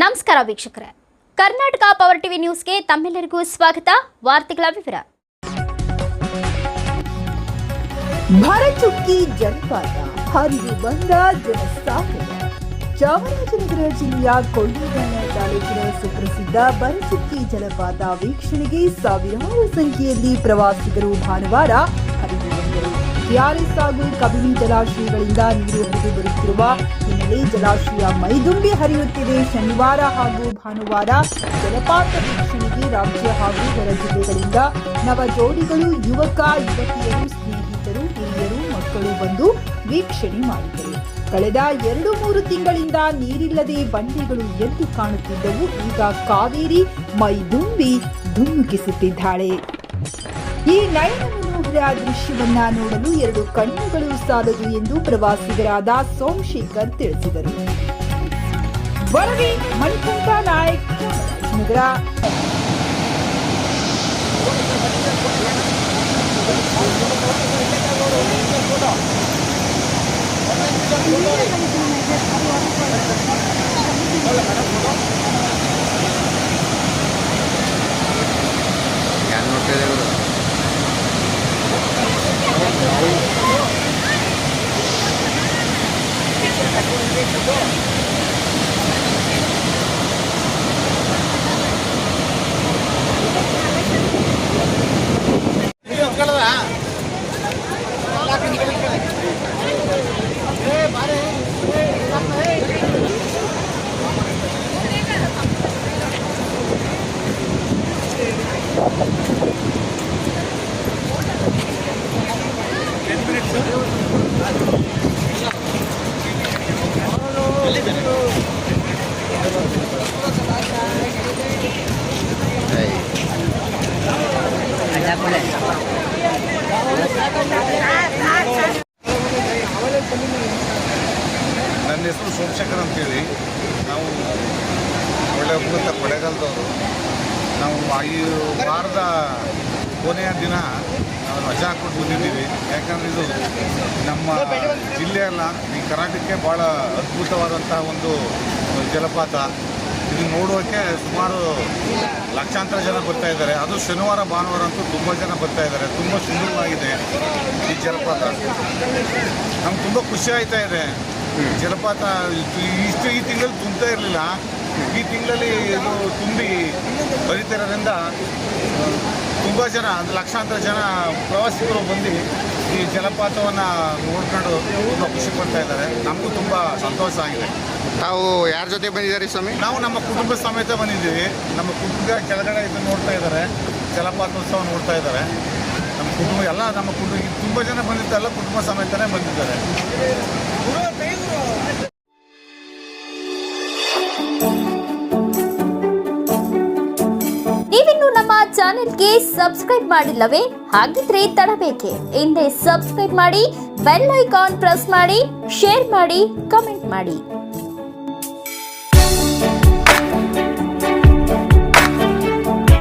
ನಮಸ್ಕಾರ ವೀಕ್ಷಕರೇ, Karnataka power TV ನ್ಯೂಸ್ಗೆ ತಮ್ಮೆಲ್ಲರಿಗೂ ಸ್ವಾಗತ. ವಾರ್ತೆಗಳ ವಿವರ. ಭರಚುಕ್ಕಿ ಜನಪದ ಹರಿದು ಬಂದ ಜನಸಾಗರ. ಚಾಮರಾಜನಗರ ಜಿಲ್ಲೆಯ ಕೊಳ್ಳೇಗಾಲ ತಾಲೂಕಿನ ಸುಪ್ರಸಿದ್ಧ ಭರಚುಕ್ಕಿ ಜಲಪಾತ ವೀಕ್ಷಣೆಗೆ ಸಾವಿರಾರು ಸಂಖ್ಯೆಯಲ್ಲಿ ಪ್ರವಾಸಿಗರು ಭಾನುವಾರ ಹರಿದು ಬಂದರು. ಕೆಆರ್ಎಸ್ ಹಾಗೂ ಕಬಿನಿ ಜಲಾಶಯಗಳಿಂದ ನೀರು ಹರಿದು ಬರುತ್ತಿರುವ ಹಿನ್ನೆಲೆ ಜಲಾಶಯ ಮೈದುಂಬಿ ಹರಿಯುತ್ತಿದೆ. ಶನಿವಾರ ಹಾಗೂ ಭಾನುವಾರ ಜಲಪಾತ ವೀಕ್ಷಣೆಗೆ ರಾಜ್ಯ ಹಾಗೂ ಹೊರ ಜಿಲ್ಲೆಗಳಿಂದ ನವ ಜೋಡಿಗಳು, ಯುವಕ ಯುವತಿಯರು, ಸ್ನೇಹಿತರು, ಹಿರಿಯರು, ಮಕ್ಕಳು ಬಂದು ವೀಕ್ಷಣೆ ಮಾಡಿದರು. ಕಳೆದ 2-3 ತಿಂಗಳಿಂದ ನೀರಿಲ್ಲದೆ ಬಂಡೆಗಳು ಎದ್ದು ಕಾಣುತ್ತಿದ್ದವು. ಈಗ ಕಾವೇರಿ ಮೈದುಂಬಿ ಧುಮ್ಮುಕಿಸುತ್ತಿದ್ದಾಳೆ. ಈ ನಯನ ಮನೋಹರ ದೃಶ್ಯವನ್ನ ನೋಡಲು 2 ಕಣ್ಣುಗಳು ಸಾಲದು ಎಂದು ಪ್ರವಾಸಿಗರಾದ ಸೋಮಶೇಖರ್ ತಿಳಿಸಿದರು. ವರದಿ ಮಣಿಕಂಠ ನಾಯಕ್, ನಗರ. ನನ್ನ ಹೆಸರು ಸೋಮಶೇಖರ್ ಅಂತೇಳಿ. ನಾವು ಒಳ್ಳೆಯ ಮೂಲಕ ಕೊಳೆಗಾಲದವರು. ನಾವು ಈ ವಾರದ ಕೊನೆಯ ದಿನ ನಾವು ರಜಾ ಹಾಕ್ಕೊಂಡು ಬಂದಿದ್ದೀವಿ. ಯಾಕಂದರೆ ಇದು ನಮ್ಮ ಜಿಲ್ಲೆಯಲ್ಲ, ಈ ಕರ್ನಾಟಕಕ್ಕೆ ಭಾಳ ಅದ್ಭುತವಾದಂಥ ಒಂದು ಜಲಪಾತ. ಇದು ನೋಡೋಕ್ಕೆ ಸುಮಾರು ಲಕ್ಷಾಂತರ ಜನ ಬರ್ತಾ ಇದ್ದಾರೆ. ಅದು ಶನಿವಾರ ಭಾನುವಾರ ಅಂತೂ ತುಂಬ ಜನ ಬರ್ತಾ ಇದ್ದಾರೆ. ತುಂಬ ಸುಂದರವಾಗಿದೆ ಈ ಜಲಪಾತ. ನಮ್ಗೆ ತುಂಬ ಖುಷಿ ಆಯ್ತಾ ಇದೆ. ಜಲಪಾತ ಈ ತಿಂಗಳಲ್ಲಿ ತುಂಬ್ತಾ ಇರಲಿಲ್ಲ. ಈ ತಿಂಗಳಲ್ಲಿ ಇದು ತುಂಬಿ ಬರಿತಿರೋದ್ರಿಂದ ತುಂಬ ಜನ, ಲಕ್ಷಾಂತರ ಜನ ಪ್ರವಾಸಿಗರು ಬಂದು ಈ ಜಲಪಾತವನ್ನು ನೋಡ್ಕೊಂಡು ತುಂಬ ಖುಷಿ ಪಡ್ತಾ ಇದ್ದಾರೆ. ನಮಗೂ ತುಂಬ ಸಂತೋಷ ಆಗಿದೆ. ತಾವು ಯಾರ ಜೊತೆ ಬಂದಿದ್ದಾರೆ ಸ್ವಾಮಿ? ನಾವು ನಮ್ಮ ಕುಟುಂಬ ಸಮೇತ ಬಂದಿದ್ದೀವಿ. ನಮ್ಮ ಕುಟುಂಬ ಕೆಳಗಡೆ ಇದನ್ನು ನೋಡ್ತಾ ಇದ್ದಾರೆ, ಜಲಪಾತೋತ್ಸವ ನೋಡ್ತಾ ಇದ್ದಾರೆ. ನಮ್ಮ ಕುಟುಂಬ ಎಲ್ಲ, ನಮ್ಮ ಕುಟುಂಬ ತುಂಬ ಜನ ಬಂದಿದ್ದೆಲ್ಲ ಕುಟುಂಬ ಸಮೇತನೇ ಬಂದಿದ್ದಾರೆ. ನೀವಿನ್ನು ನಮ್ಮ ಚಾನೆಲ್ಗೆ ಸಬ್ಸ್ಕ್ರೈಬ್ ಮಾಡಿಲ್ಲವೇ? ಹಾಗಿದ್ರೆ ತಡಬೇಕೆ? ಹಿಂದೆ ಸಬ್ಸ್ಕ್ರೈಬ್ ಮಾಡಿ, ಬೆಲ್ ಐಕಾನ್ ಪ್ರೆಸ್ ಮಾಡಿ, ಶೇರ್ ಮಾಡಿ, ಕಮೆಂಟ್ ಮಾಡಿ.